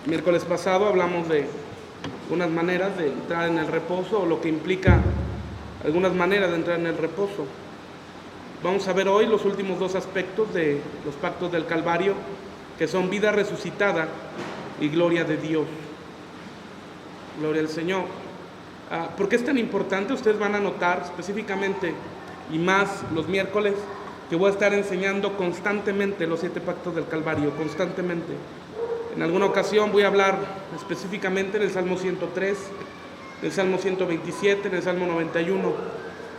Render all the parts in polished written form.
Miércoles pasado hablamos de algunas maneras de entrar en el reposo, o lo que implica algunas maneras de entrar en el reposo. Vamos a ver hoy los últimos dos aspectos de los pactos del Calvario, que son vida resucitada y gloria de Dios. Gloria al Señor. ¿Por qué es tan importante? Ustedes van a notar específicamente, y más los miércoles, que voy a estar enseñando constantemente los 7 pactos del Calvario, constantemente. En alguna ocasión voy a hablar específicamente en el Salmo 103, en el Salmo 127, en el Salmo 91,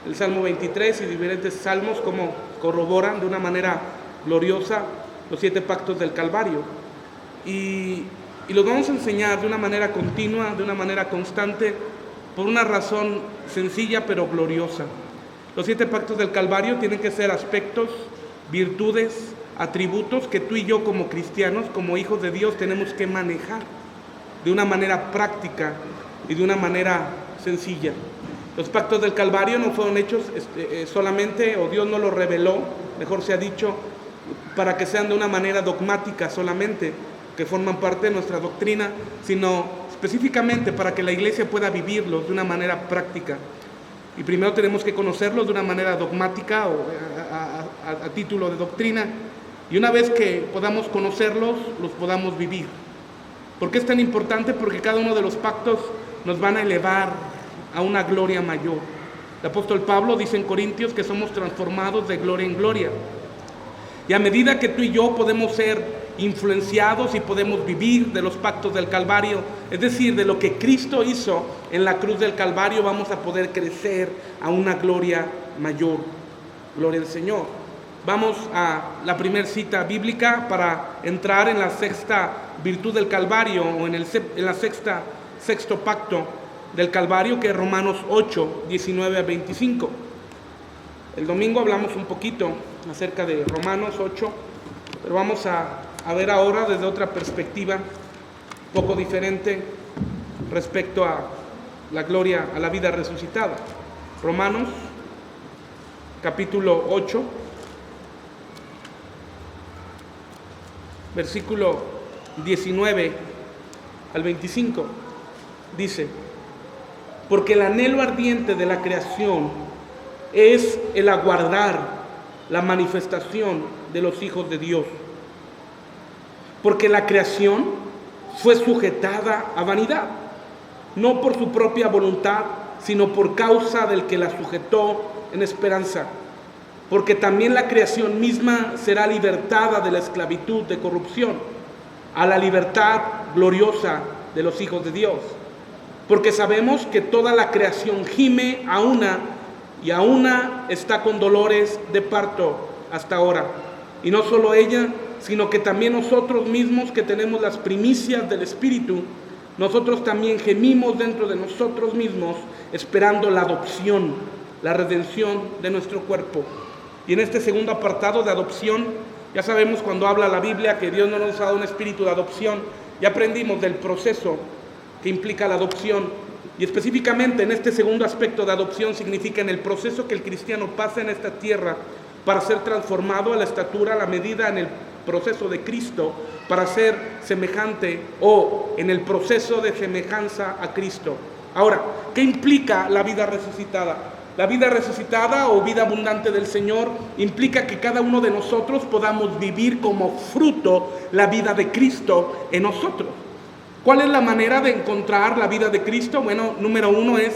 el Salmo 23 y diferentes salmos como corroboran de una manera gloriosa los 7 pactos del Calvario. Y los vamos a enseñar de una manera continua, de una manera constante, por una razón sencilla pero gloriosa. Los 7 pactos del Calvario tienen que ser aspectos, virtudes, atributos que tú y yo como cristianos, como hijos de Dios, tenemos que manejar de una manera práctica y de una manera sencilla. Los pactos del Calvario no fueron hechos solamente, o Dios no los reveló, mejor se ha dicho, para que sean de una manera dogmática solamente, que forman parte de nuestra doctrina, sino específicamente para que la iglesia pueda vivirlos de una manera práctica. Y primero tenemos que conocerlos de una manera dogmática o a título de doctrina. Y una vez que podamos conocerlos, los podamos vivir. ¿Por qué es tan importante? Porque cada uno de los pactos nos van a elevar a una gloria mayor. El apóstol Pablo dice en Corintios que somos transformados de gloria en gloria. Y a medida que tú y yo podemos ser influenciados y podemos vivir de los pactos del Calvario, es decir, de lo que Cristo hizo en la cruz del Calvario, vamos a poder crecer a una gloria mayor. Gloria al Señor. Vamos a la primera cita bíblica para entrar en la sexta virtud del Calvario, o en la sexto pacto del Calvario, que es Romanos 8, 19 a 25. El domingo hablamos un poquito acerca de Romanos 8, pero vamos a ver ahora desde otra perspectiva, un poco diferente respecto a la gloria, a la vida resucitada. Romanos, capítulo 8, versículo 19 al 25, dice: porque el anhelo ardiente de la creación es el aguardar la manifestación de los hijos de Dios. Porque la creación fue sujetada a vanidad, no por su propia voluntad, sino por causa del que la sujetó en esperanza. Porque también la creación misma será libertada de la esclavitud de corrupción a la libertad gloriosa de los hijos de Dios. Porque sabemos que toda la creación gime a una, y a una está con dolores de parto hasta ahora. Y no solo ella, sino que también nosotros mismos, que tenemos las primicias del Espíritu, nosotros también gemimos dentro de nosotros mismos, esperando la adopción, la redención de nuestro cuerpo. Y en este segundo apartado de adopción, ya sabemos cuando habla la Biblia que Dios no nos ha dado un espíritu de adopción. Ya aprendimos del proceso que implica la adopción. Y específicamente en este segundo aspecto de adopción significa en el proceso que el cristiano pasa en esta tierra para ser transformado a la estatura, a la medida, en el proceso de Cristo, para ser semejante, o en el proceso de semejanza a Cristo. Ahora, ¿qué implica la vida resucitada? La vida resucitada o vida abundante del Señor implica que cada uno de nosotros podamos vivir como fruto la vida de Cristo en nosotros. ¿Cuál es la manera de encontrar la vida de Cristo? Bueno, número 1 es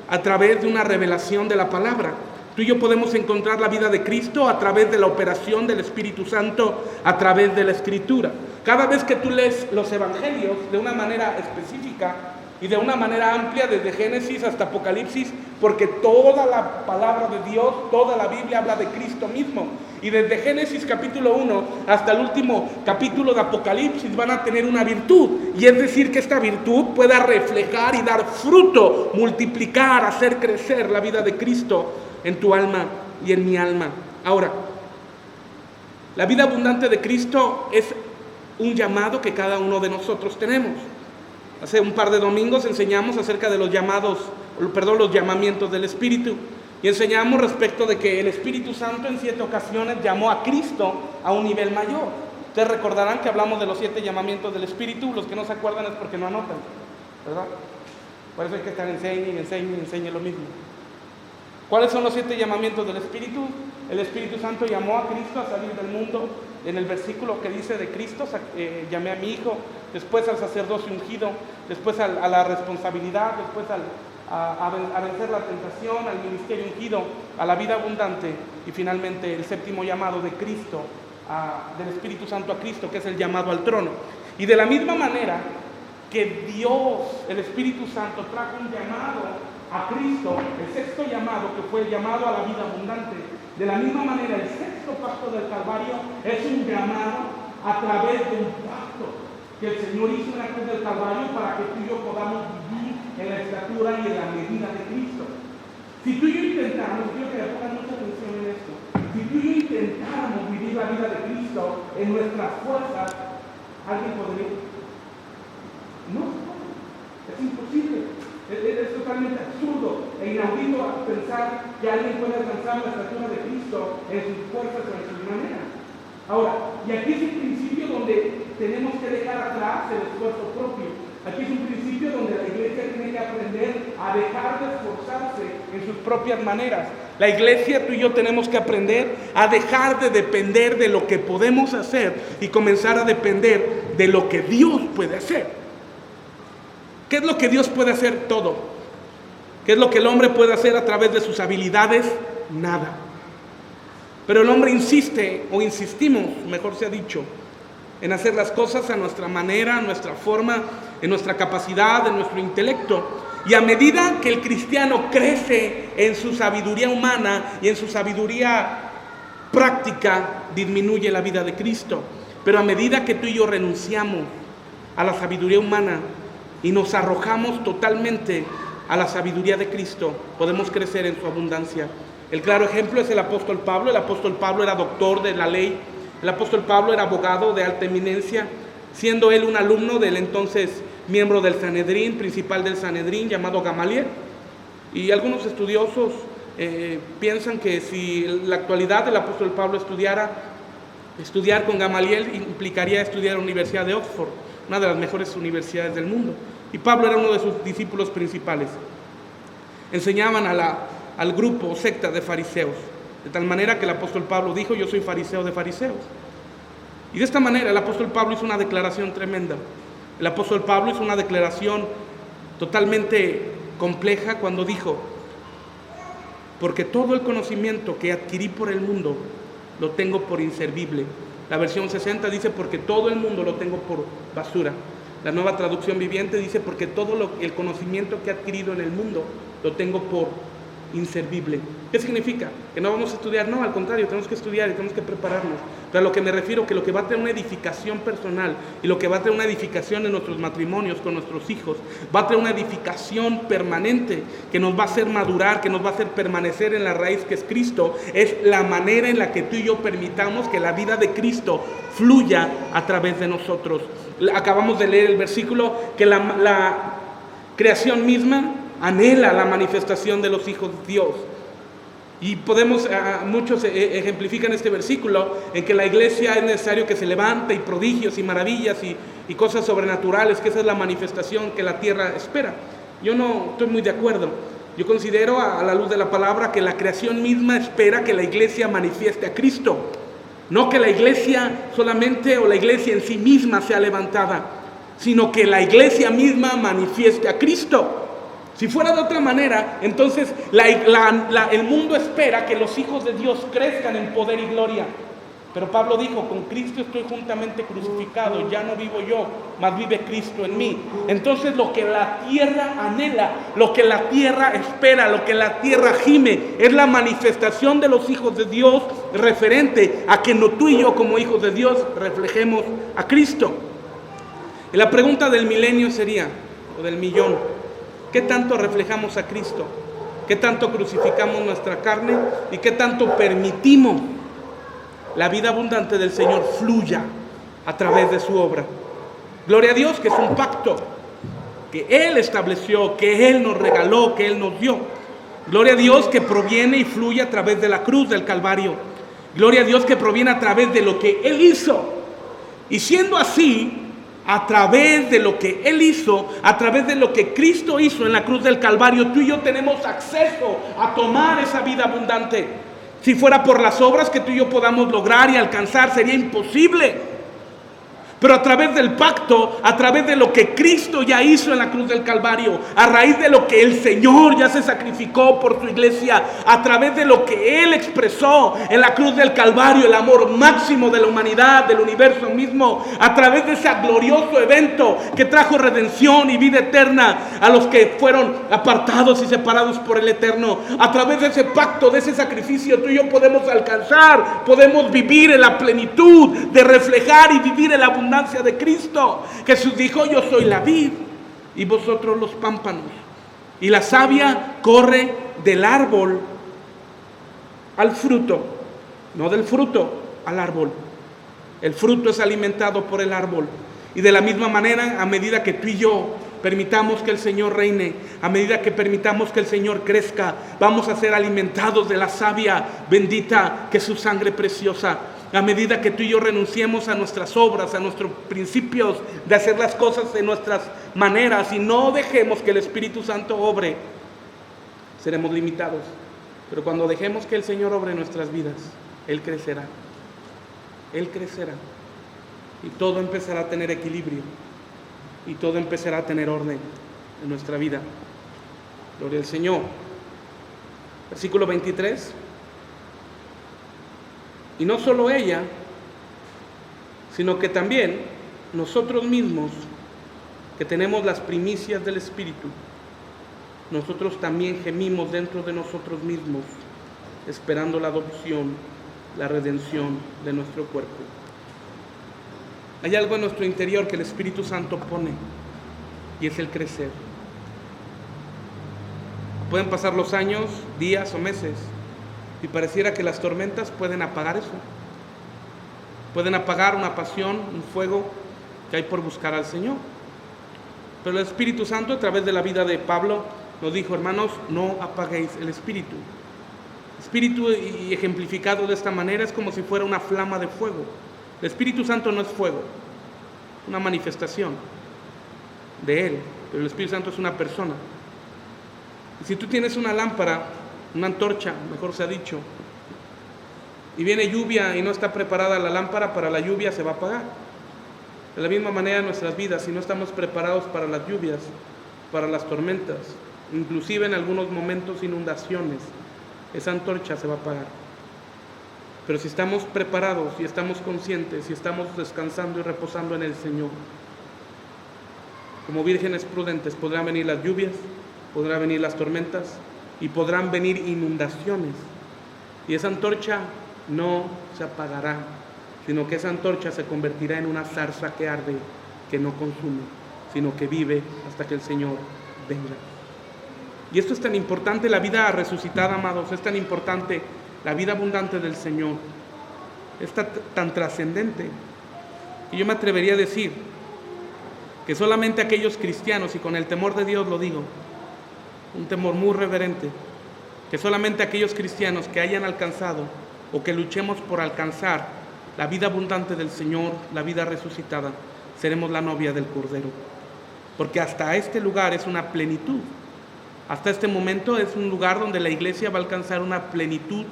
a través de una revelación de la palabra. Tú y yo podemos encontrar la vida de Cristo a través de la operación del Espíritu Santo, a través de la Escritura. Cada vez que tú lees los evangelios de una manera específica y de una manera amplia, desde Génesis hasta Apocalipsis, porque toda la palabra de Dios, toda la Biblia habla de Cristo mismo. Y desde Génesis capítulo 1 hasta el último capítulo de Apocalipsis van a tener una virtud. Y es decir, que esta virtud pueda reflejar y dar fruto, multiplicar, hacer crecer la vida de Cristo en tu alma y en mi alma. Ahora, la vida abundante de Cristo es un llamado que cada uno de nosotros tenemos. Hace un par de domingos enseñamos acerca de los llamamientos del Espíritu. Y enseñamos respecto de que el Espíritu Santo en 7 ocasiones llamó a Cristo a un nivel mayor. Ustedes recordarán que hablamos de los 7 llamamientos del Espíritu. Los que no se acuerdan es porque no anotan, ¿verdad? Por eso hay que estar enseñe lo mismo. ¿Cuáles son los 7 llamamientos del Espíritu? El Espíritu Santo llamó a Cristo a salir del mundo. En el versículo que dice de Cristo, llamé a mi Hijo, después al sacerdocio ungido, después a la responsabilidad, después a vencer la tentación, al ministerio ungido, a la vida abundante, y finalmente el 7º llamado de Cristo, del Espíritu Santo a Cristo, que es el llamado al trono. Y de la misma manera que Dios, el Espíritu Santo, trajo un llamado a Cristo, el 6º llamado, que fue el llamado a la vida abundante, de la misma manera el 6º pacto del Calvario es un llamado a través de un pacto que el Señor hizo en la cruz del Calvario para que tú y yo podamos vivir en la estatura y en la medida de Cristo. Si tú y yo intentamos, quiero que le pongan mucha atención en esto, si tú y yo intentáramos vivir la vida de Cristo en nuestras fuerzas, ¿alguien podría? No, es imposible. Es totalmente absurdo e inaudito pensar que alguien puede alcanzar la estatura de Cristo en sus fuerzas o en sus maneras. Ahora, y aquí es un principio donde tenemos que dejar atrás el esfuerzo propio. Aquí es un principio donde la iglesia tiene que aprender a dejar de esforzarse en sus propias maneras. La iglesia, tú y yo tenemos que aprender a dejar de depender de lo que podemos hacer y comenzar a depender de lo que Dios puede hacer. ¿Qué es lo que Dios puede hacer? Todo. ¿Qué es lo que el hombre puede hacer a través de sus habilidades? Nada. Pero el hombre insiste, o insistimos, mejor se ha dicho, en hacer las cosas a nuestra manera, a nuestra forma, en nuestra capacidad, en nuestro intelecto. Y a medida que el cristiano crece en su sabiduría humana y en su sabiduría práctica, disminuye la vida de Cristo. Pero a medida que tú y yo renunciamos a la sabiduría humana y nos arrojamos totalmente a la sabiduría de Cristo, podemos crecer en su abundancia. El claro ejemplo es el apóstol Pablo. El apóstol Pablo era doctor de la ley. El apóstol Pablo era abogado de alta eminencia, siendo él un alumno del entonces miembro del Sanedrín, principal del Sanedrín, llamado Gamaliel. Y algunos estudiosos piensan que si en la actualidad el apóstol Pablo estudiar con Gamaliel implicaría estudiar en la Universidad de Oxford, una de las mejores universidades del mundo. Y Pablo era uno de sus discípulos principales. Enseñaban al grupo o secta de fariseos, de tal manera que el apóstol Pablo dijo: yo soy fariseo de fariseos. Y de esta manera el apóstol Pablo hizo una declaración tremenda. El apóstol Pablo hizo una declaración totalmente compleja cuando dijo: porque todo el conocimiento que adquirí por el mundo lo tengo por inservible. La versión 60 dice: porque todo el mundo lo tengo por basura. La Nueva Traducción Viviente dice: porque todo el conocimiento que he adquirido en el mundo lo tengo por inservible. ¿Qué significa? ¿Que no vamos a estudiar? No, al contrario, tenemos que estudiar y tenemos que prepararnos. Pero a lo que me refiero, que lo que va a tener una edificación personal y lo que va a tener una edificación en nuestros matrimonios, con nuestros hijos, va a tener una edificación permanente que nos va a hacer madurar, que nos va a hacer permanecer en la raíz que es Cristo, es la manera en la que tú y yo permitamos que la vida de Cristo fluya a través de nosotros. Acabamos de leer el versículo que la creación misma anhela la manifestación de los hijos de Dios. Y muchos ejemplifican este versículo en que la iglesia es necesario que se levante y prodigios y maravillas y cosas sobrenaturales, que esa es la manifestación que la tierra espera. Yo no estoy muy de acuerdo. Yo considero, a la luz de la palabra, que la creación misma espera que la iglesia manifieste a Cristo. No que la iglesia solamente o la iglesia en sí misma sea levantada, sino que la iglesia misma manifieste a Cristo. Si fuera de otra manera, entonces el mundo espera que los hijos de Dios crezcan en poder y gloria. Pero Pablo dijo: con Cristo estoy juntamente crucificado, ya no vivo yo, mas vive Cristo en mí. Entonces lo que la tierra anhela, lo que la tierra espera, lo que la tierra gime, es la manifestación de los hijos de Dios referente a que tú y yo como hijos de Dios reflejemos a Cristo. Y la pregunta del milenio sería, o del millón: ¿qué tanto reflejamos a Cristo? ¿Qué tanto crucificamos nuestra carne? ¿Y qué tanto permitimos la vida abundante del Señor fluya a través de su obra? Gloria a Dios, que es un pacto que Él estableció, que Él nos regaló, que Él nos dio. Gloria a Dios, que proviene y fluye a través de la cruz del Calvario. Gloria a Dios, que proviene a través de lo que Él hizo. Y siendo así, a través de lo que Él hizo, a través de lo que Cristo hizo en la cruz del Calvario, tú y yo tenemos acceso a tomar esa vida abundante. Si fuera por las obras que tú y yo podamos lograr y alcanzar, sería imposible. Pero a través del pacto, a través de lo que Cristo ya hizo en la cruz del Calvario, a raíz de lo que el Señor ya se sacrificó por su iglesia, a través de lo que Él expresó en la cruz del Calvario, el amor máximo de la humanidad, del universo mismo, a través de ese glorioso evento que trajo redención y vida eterna a los que fueron apartados y separados por el Eterno, a través de ese pacto, de ese sacrificio, tú y yo podemos alcanzar, podemos vivir en la plenitud de reflejar y vivir en la abundancia de Cristo. Jesús dijo: yo soy la vid y vosotros los pámpanos. Y la savia corre del árbol al fruto, no del fruto al árbol. El fruto es alimentado por el árbol. Y de la misma manera, a medida que tú y yo permitamos que el Señor reine, a medida que permitamos que el Señor crezca, vamos a ser alimentados de la savia bendita que es su sangre preciosa. A medida que tú y yo renunciemos a nuestras obras, a nuestros principios de hacer las cosas de nuestras maneras y no dejemos que el Espíritu Santo obre, seremos limitados. Pero cuando dejemos que el Señor obre en nuestras vidas, Él crecerá. Él crecerá. Y todo empezará a tener equilibrio. Y todo empezará a tener orden en nuestra vida. Gloria al Señor. Versículo 23. Y no solo ella, sino que también nosotros mismos, que tenemos las primicias del Espíritu, nosotros también gemimos dentro de nosotros mismos, esperando la adopción, la redención de nuestro cuerpo. Hay algo en nuestro interior que el Espíritu Santo pone, y es el crecer. Pueden pasar los años, días o meses, y pareciera que las tormentas pueden apagar eso. Pueden apagar una pasión, un fuego que hay por buscar al Señor. Pero el Espíritu Santo, a través de la vida de Pablo, nos dijo: hermanos, no apaguéis el Espíritu. Espíritu, y ejemplificado de esta manera, es como si fuera una flama de fuego. El Espíritu Santo no es fuego, una manifestación de Él, pero el Espíritu Santo es una persona. Y si tú tienes una lámpara, una antorcha, mejor se ha dicho, y viene lluvia y no está preparada la lámpara para la lluvia, se va a apagar. De la misma manera en nuestras vidas, si no estamos preparados para las lluvias, para las tormentas, inclusive en algunos momentos inundaciones, esa antorcha se va a apagar. Pero si estamos preparados y estamos conscientes y estamos descansando y reposando en el Señor, como vírgenes prudentes, podrán venir las lluvias, podrán venir las tormentas y podrán venir inundaciones. Y esa antorcha no se apagará, sino que esa antorcha se convertirá en una zarza que arde, que no consume, sino que vive hasta que el Señor venga. Y esto es tan importante, la vida resucitada, amados, es tan importante, la vida abundante del Señor, es tan trascendente. Y yo me atrevería a decir que solamente aquellos cristianos, y con el temor de Dios lo digo, un temor muy reverente, que solamente aquellos cristianos que hayan alcanzado o que luchemos por alcanzar la vida abundante del Señor, la vida resucitada, seremos la novia del Cordero. Porque hasta este lugar es una plenitud. Hasta este momento es un lugar donde la iglesia va a alcanzar una plenitud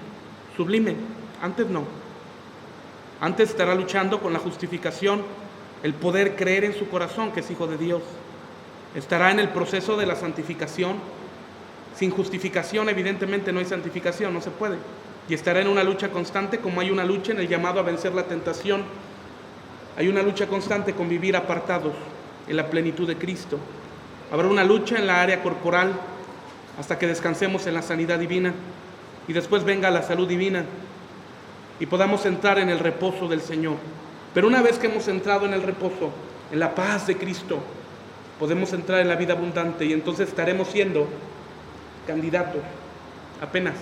sublime. Antes no. Antes estará luchando con la justificación, el poder creer en su corazón que es hijo de Dios. Estará en el proceso de la santificación. Sin justificación, evidentemente, no hay santificación, no se puede. Y estará en una lucha constante, como hay una lucha en el llamado a vencer la tentación. Hay una lucha constante con vivir apartados en la plenitud de Cristo. Habrá una lucha en la área corporal hasta que descansemos en la sanidad divina y después venga la salud divina y podamos entrar en el reposo del Señor. Pero una vez que hemos entrado en el reposo, en la paz de Cristo, podemos entrar en la vida abundante y entonces estaremos siendo candidatos, apenas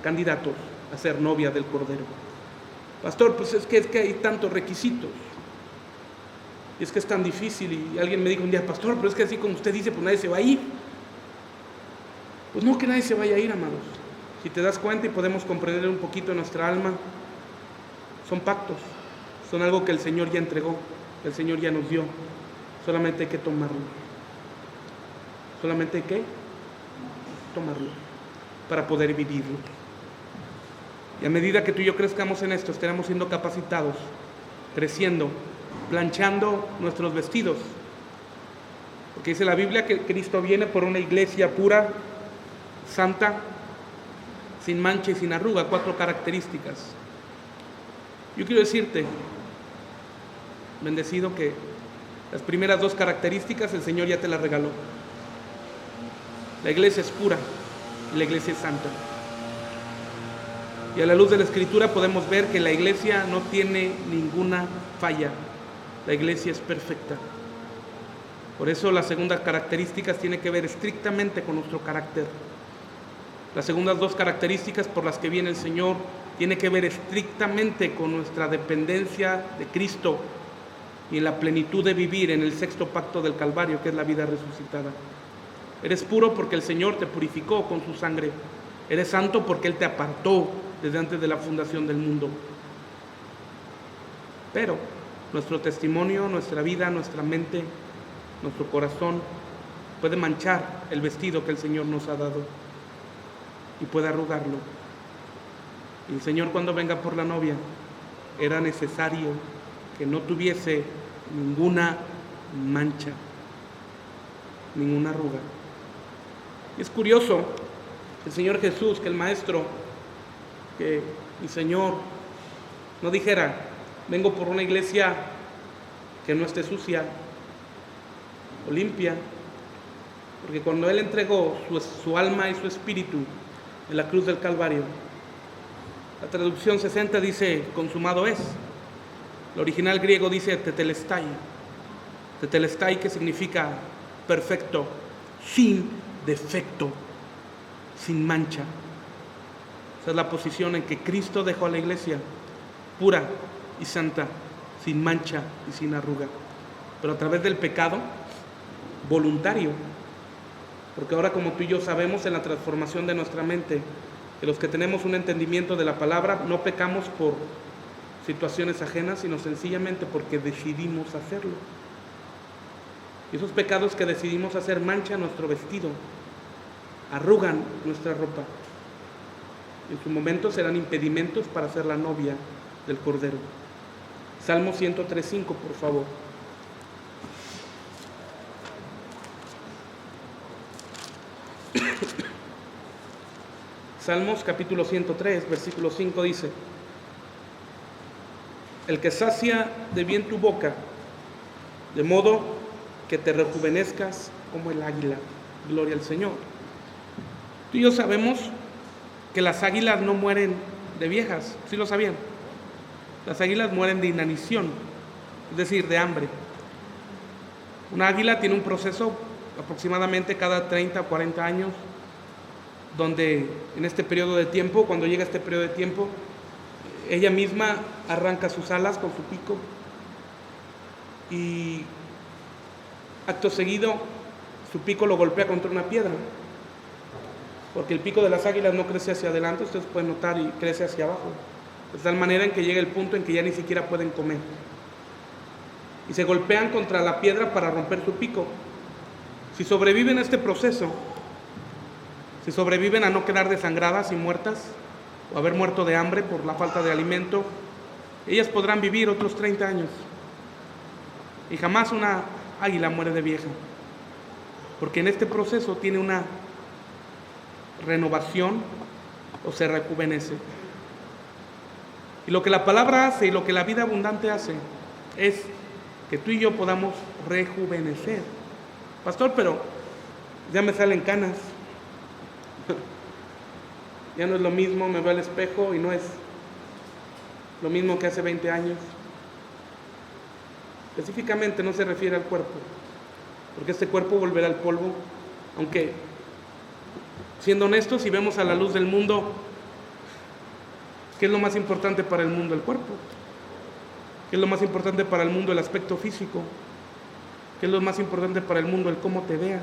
candidatos a ser novia del Cordero. Pastor, pues es que hay tantos requisitos y es que es tan difícil. Y alguien me dijo un día: pastor, pero es que así como usted dice, pues nadie se va a ir. Pues no que nadie se vaya a ir, amados. Si te das cuenta y podemos comprender un poquito nuestra alma, son pactos, son algo que el Señor ya entregó, que el Señor ya nos dio. Solamente hay que tomarlo. Solamente hay que tomarlo para poder vivirlo. Y a medida que tú y yo crezcamos en esto, estaremos siendo capacitados, creciendo, planchando nuestros vestidos. Porque dice la Biblia que Cristo viene por una iglesia pura, santa, sin mancha y sin arruga, 4 características. Yo quiero decirte, bendecido, que las primeras 2 características el Señor ya te las regaló. La iglesia es pura y la iglesia es santa. Y a la luz de la Escritura podemos ver que la iglesia no tiene ninguna falla. La iglesia es perfecta. Por eso las segundas características tienen que ver estrictamente con nuestro carácter. Las segundas 2 características por las que viene el Señor tiene que ver estrictamente con nuestra dependencia de Cristo y en la plenitud de vivir en el 6º pacto del Calvario, que es la vida resucitada. Eres puro porque el Señor te purificó con su sangre. Eres santo porque Él te apartó desde antes de la fundación del mundo. Pero nuestro testimonio, nuestra vida, nuestra mente, nuestro corazón puede manchar el vestido que el Señor nos ha dado y puede arrugarlo. Y el Señor, cuando venga por la novia, era necesario que no tuviese ninguna mancha, ninguna arruga. Y es curioso que el Señor Jesús, que el Maestro, que mi Señor no dijera: vengo por una iglesia que no esté sucia o limpia, porque cuando Él entregó su alma y su espíritu en la cruz del Calvario, la traducción 60 dice: consumado es. El original griego dice tetelestai. Tetelestai, que significa perfecto, sin defecto, sin mancha. Esa es la posición en que Cristo dejó a la iglesia, pura y santa, sin mancha y sin arruga. Pero a través del pecado voluntario, porque ahora, como tú y yo sabemos, en la transformación de nuestra mente, que los que tenemos un entendimiento de la palabra no pecamos por situaciones ajenas, sino sencillamente porque decidimos hacerlo. Y esos pecados que decidimos hacer manchan nuestro vestido, arrugan nuestra ropa. En su momento serán impedimentos para ser la novia del Cordero. Salmo 103:5, por favor. Salmos capítulo 103, versículo 5 dice: el que sacia de bien tu boca, de modo que te rejuvenezcas como el águila. Gloria al Señor. Tú y yo sabemos que las águilas no mueren de viejas, ¿sí lo sabían? Las águilas mueren de inanición, es decir, de hambre. Una águila tiene un proceso aproximadamente cada 30 o 40 años, donde en este periodo de tiempo, cuando llega este periodo de tiempo, ella misma arranca sus alas con su pico y acto seguido su pico lo golpea contra una piedra, porque el pico de las águilas no crece hacia adelante, ustedes pueden notar, y crece hacia abajo, de tal manera en que llega el punto en que ya ni siquiera pueden comer y se golpean contra la piedra para romper su pico. Si sobreviven a este proceso, si sobreviven a no quedar desangradas y muertas, o haber muerto de hambre por la falta de alimento, ellas podrán vivir otros 30 años. Y jamás una águila muere de vieja, porque en este proceso tiene una renovación o se rejuvenece. Y lo que la palabra hace y lo que la vida abundante hace es que tú y yo podamos rejuvenecer. Pastor, pero ya me salen canas. Ya no es lo mismo, me veo al espejo y no es lo mismo que hace 20 años. Específicamente no se refiere al cuerpo, porque este cuerpo volverá al polvo, aunque, siendo honestos, si vemos a la luz del mundo, ¿qué es lo más importante para el mundo? El cuerpo. ¿Qué es lo más importante para el mundo? El aspecto físico. ¿Qué es lo más importante para el mundo? El cómo te veas.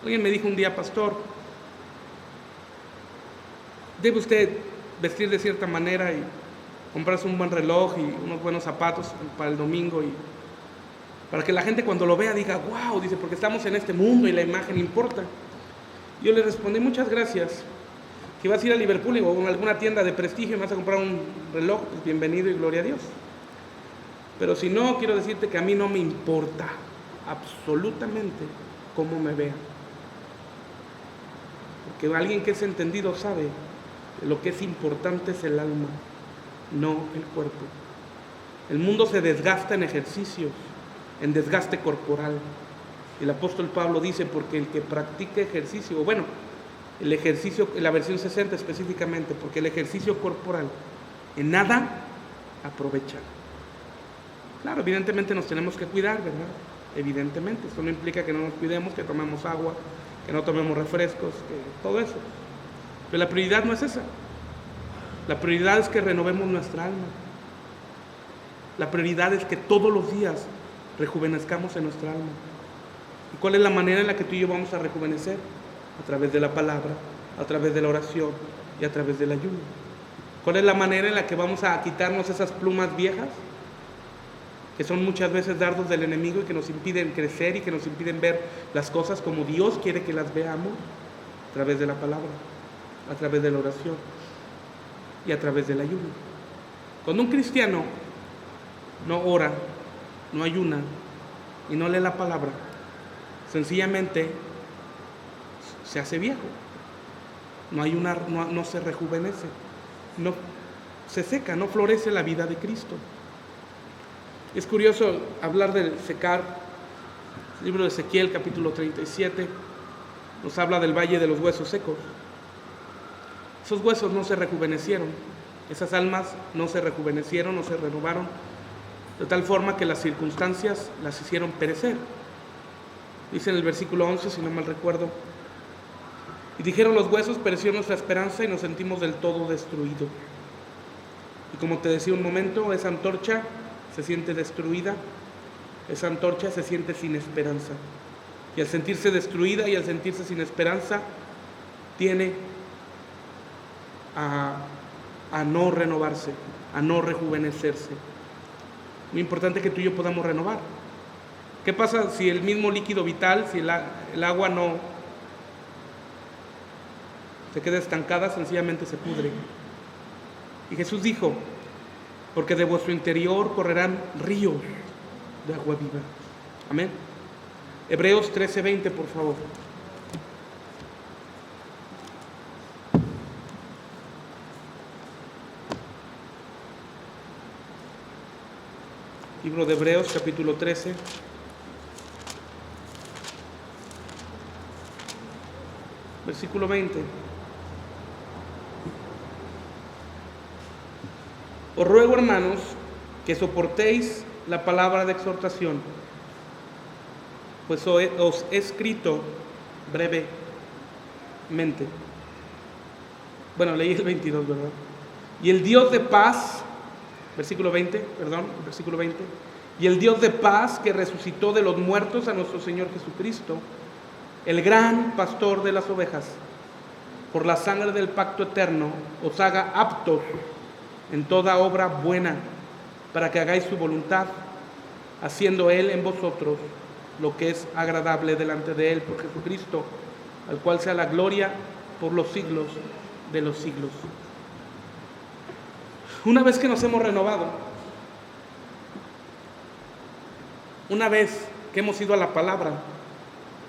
Alguien me dijo un día: pastor, ¿debe usted vestir de cierta manera? Y comprarse un buen reloj y unos buenos zapatos para el domingo, y para que la gente cuando lo vea diga, wow, dice, porque estamos en este mundo y la imagen importa. Yo le respondí, muchas gracias. Si vas a ir a Liverpool o a alguna tienda de prestigio y me vas a comprar un reloj, pues bienvenido y gloria a Dios. Pero si no, quiero decirte que a mí no me importa absolutamente cómo me vean. Porque alguien que es entendido sabe que lo que es importante es el alma, no el cuerpo. El mundo se desgasta en ejercicios, en desgaste corporal. El apóstol Pablo dice, porque el que practica ejercicio, o bueno, el ejercicio, en la versión 60 específicamente, porque el ejercicio corporal en nada aprovecha. Claro, evidentemente nos tenemos que cuidar, ¿verdad? Evidentemente, eso no implica que no nos cuidemos, que tomemos agua, que no tomemos refrescos, que todo eso. Pero la prioridad no es esa. La prioridad es que renovemos nuestra alma. La prioridad es que todos los días rejuvenezcamos en nuestra alma. ¿Y cuál es la manera en la que tú y yo vamos a rejuvenecer? A través de la palabra, a través de la oración y a través del ayuno. ¿Cuál es la manera en la que vamos a quitarnos esas plumas viejas, que son muchas veces dardos del enemigo y que nos impiden crecer y que nos impiden ver las cosas como Dios quiere que las veamos? A través de la palabra, a través de la oración y a través del ayuno. Cuando un cristiano no ora, no ayuna y no lee la palabra, sencillamente se hace viejo, no se rejuvenece, no se seca, no florece la vida de Cristo. Es curioso hablar de secar. El libro de Ezequiel, capítulo 37, nos habla del valle de los huesos secos. Esos huesos no se rejuvenecieron, esas almas no se rejuvenecieron, no se renovaron, de tal forma que las circunstancias las hicieron perecer. Dice en el versículo 11, si no mal recuerdo, y dijeron los huesos, pereció nuestra esperanza y nos sentimos del todo destruidos. Y como te decía un momento, esa antorcha se siente destruida, esa antorcha se siente sin esperanza. Y al sentirse destruida y al sentirse sin esperanza, tiene a no renovarse, a no rejuvenecerse. Muy importante que tú y yo podamos renovar. ¿Qué pasa si el mismo líquido vital, si el agua no se queda estancada, sencillamente se pudre? Y Jesús dijo, porque de vuestro interior correrán ríos de agua viva. Amén. Hebreos 13:20, por favor. Libro de Hebreos, capítulo 13. Versículo 20. Os ruego, hermanos, que soportéis la palabra de exhortación, pues os he escrito brevemente. Bueno, leí el 22, ¿verdad? Y el Dios de paz, versículo 20, y el Dios de paz que resucitó de los muertos a nuestro Señor Jesucristo, el gran pastor de las ovejas, por la sangre del pacto eterno, os haga aptos en toda obra buena, para que hagáis su voluntad, haciendo Él en vosotros lo que es agradable delante de Él por Jesucristo, al cual sea la gloria por los siglos de los siglos. Una vez que nos hemos renovado, una vez que hemos ido a la palabra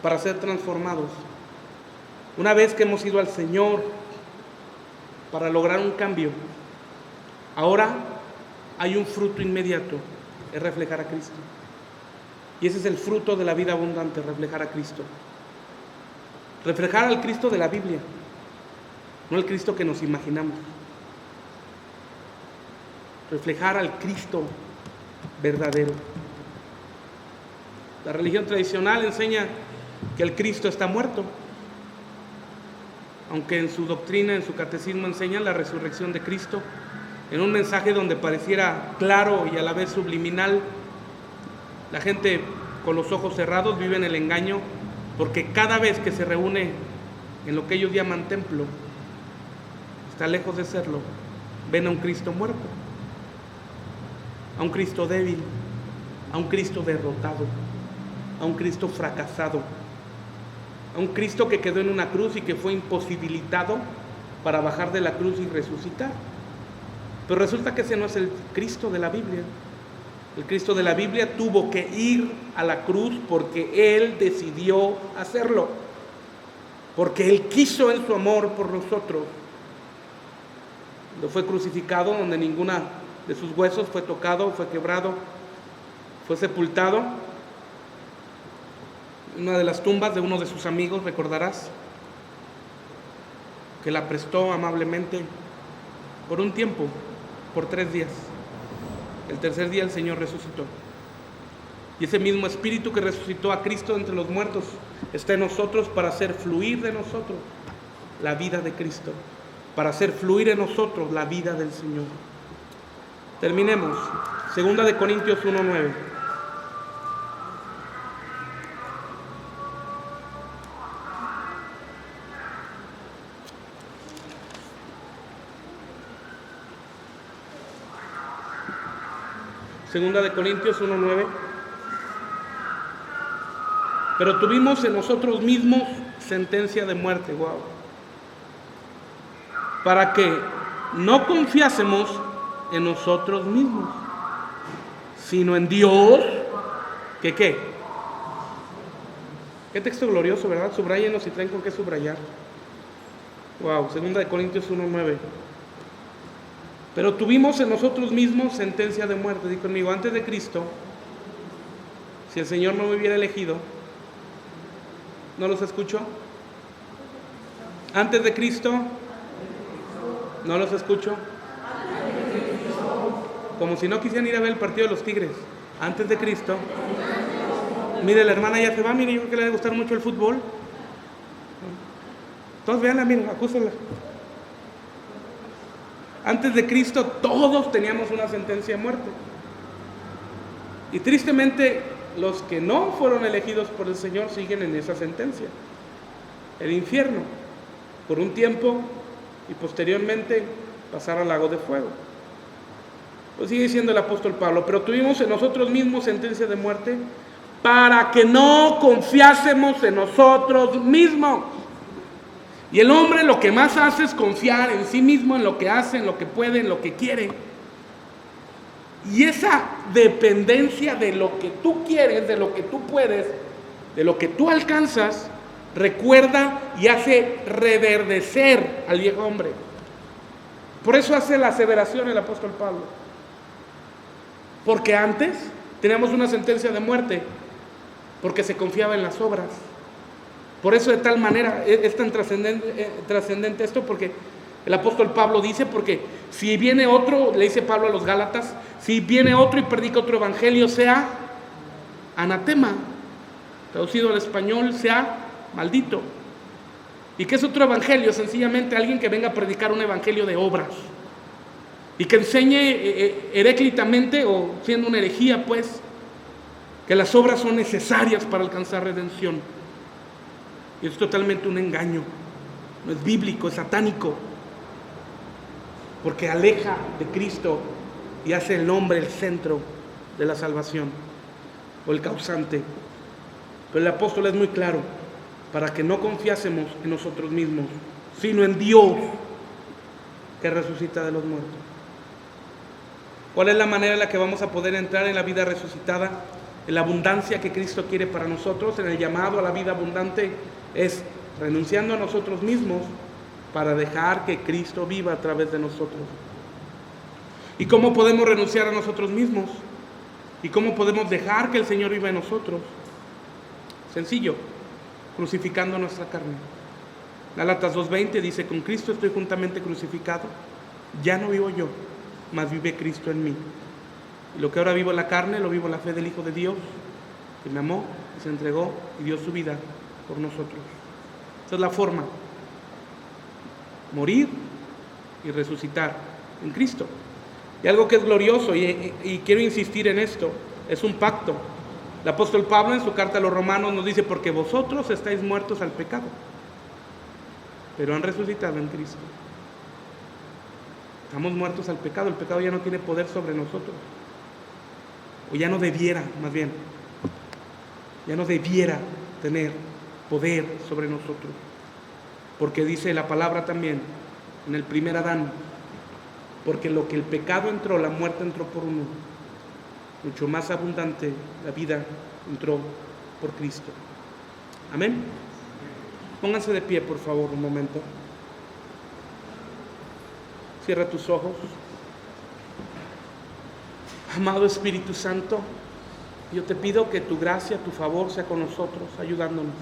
para ser transformados, una vez que hemos ido al Señor para lograr un cambio, ahora hay un fruto inmediato, es reflejar a Cristo. Y ese es el fruto de la vida abundante, reflejar a Cristo. Reflejar al Cristo de la Biblia, no el Cristo que nos imaginamos. Reflejar al Cristo verdadero. La religión tradicional enseña que el Cristo está muerto, aunque en su doctrina, en su catecismo enseña la resurrección de Cristo, en un mensaje donde pareciera claro y a la vez subliminal. La gente con los ojos cerrados vive en el engaño, porque cada vez que se reúne en lo que ellos llaman templo, está lejos de serlo, ven a un Cristo muerto. a un Cristo débil, a un Cristo derrotado, a un Cristo fracasado, a un Cristo que quedó en una cruz y que fue imposibilitado para bajar de la cruz y resucitar. Pero resulta que ese no es el Cristo de la Biblia. El Cristo de la Biblia tuvo que ir a la cruz porque Él decidió hacerlo, porque Él quiso en su amor por nosotros. Lo fue crucificado, donde ninguna de sus huesos fue tocado, fue quebrado, fue sepultado. Una de las tumbas de uno de sus amigos, recordarás, que la prestó amablemente por un tiempo, por 3 días. El tercer día el Señor resucitó. Y ese mismo Espíritu que resucitó a Cristo entre los muertos está en nosotros para hacer fluir de nosotros la vida de Cristo, para hacer fluir en nosotros la vida del Señor. Terminemos. 2 de Corintios 1:9. Segunda de Corintios 1:9. Pero tuvimos en nosotros mismos sentencia de muerte, wow, para que no confiásemos en nosotros mismos, sino en Dios, que ¿qué? Qué texto glorioso, ¿verdad? Subrayenos si traen con qué subrayar. Wow, segunda de Corintios 1:9. Pero tuvimos en nosotros mismos sentencia de muerte. Di conmigo, antes de Cristo, si el Señor no me hubiera elegido, ¿no los escucho? Antes de Cristo, ¿no los escucho? Como si no quisieran ir a ver el partido de los Tigres. Antes de Cristo. Mire, la hermana ya se va, mire, yo creo que le debe gustar mucho el fútbol. Todos véanla, miren, acúsenla. Antes de Cristo todos teníamos una sentencia de muerte. Y tristemente los que no fueron elegidos por el Señor siguen en esa sentencia. El infierno, por un tiempo, y posteriormente pasar al lago de fuego. Pues sigue diciendo el apóstol Pablo, pero tuvimos en nosotros mismos sentencia de muerte para que no confiásemos en nosotros mismos. Y el hombre lo que más hace es confiar en sí mismo, en lo que hace, en lo que puede, en lo que quiere. Y esa dependencia de lo que tú quieres, de lo que tú puedes, de lo que tú alcanzas, recuerda y hace reverdecer al viejo hombre. Por eso hace la aseveración el apóstol Pablo. Porque antes teníamos una sentencia de muerte, porque se confiaba en las obras. Por eso de tal manera es tan trascendente esto, porque el apóstol Pablo dice, porque si viene otro, le dice Pablo a los Gálatas, si viene otro y predica otro evangelio, sea anatema, traducido al español, sea maldito. ¿Y qué es otro evangelio? Sencillamente alguien que venga a predicar un evangelio de obras y que enseñe heréclitamente, o siendo una herejía, pues, que las obras son necesarias para alcanzar redención. Y es totalmente un engaño, no es bíblico, es satánico, porque aleja de Cristo y hace el hombre el centro de la salvación, o el causante. Pero el apóstol es muy claro, para que no confiásemos en nosotros mismos, sino en Dios, que resucita de los muertos. ¿Cuál es la manera en la que vamos a poder entrar en la vida resucitada? En la abundancia que Cristo quiere para nosotros, en el llamado a la vida abundante, es renunciando a nosotros mismos para dejar que Cristo viva a través de nosotros. ¿Y cómo podemos renunciar a nosotros mismos? ¿Y cómo podemos dejar que el Señor viva en nosotros? Sencillo, crucificando nuestra carne. Gálatas 2:20 dice, con Cristo estoy juntamente crucificado, ya no vivo yo, mas vive Cristo en mí. Y lo que ahora vivo en la carne, lo vivo en la fe del Hijo de Dios, que me amó, se entregó y dio su vida por nosotros. Esa es la forma: morir y resucitar en Cristo. Y algo que es glorioso, y quiero insistir en esto, es un pacto. El apóstol Pablo en su carta a los Romanos nos dice, porque vosotros estáis muertos al pecado, pero han resucitado en Cristo. Estamos muertos al pecado, el pecado ya no tiene poder sobre nosotros. o ya no debiera, más bien, ya no debiera tener poder sobre nosotros. Porque dice la palabra también, en el primer Adán, porque lo que el pecado entró, la muerte entró por uno, mucho más abundante la vida entró por Cristo. Amén. Pónganse de pie, por favor, un momento. Cierra tus ojos. Amado Espíritu Santo, yo te pido que tu gracia, tu favor sea con nosotros, ayudándonos.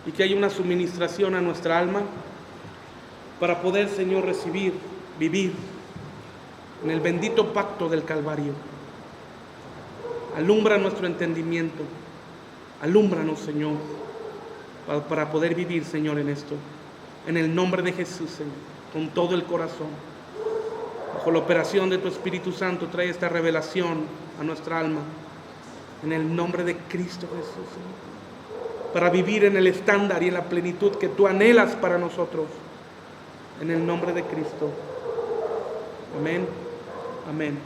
Y que haya una suministración a nuestra alma para poder, Señor, recibir, vivir en el bendito pacto del Calvario. Alumbra nuestro entendimiento. Alúmbranos, Señor, para poder vivir, Señor, en esto. En el nombre de Jesús, Señor, con todo el corazón. Bajo la operación de tu Espíritu Santo, trae esta revelación a nuestra alma. En el nombre de Cristo Jesús, Señor. Para vivir en el estándar y en la plenitud que tú anhelas para nosotros. En el nombre de Cristo. Amén. Amén.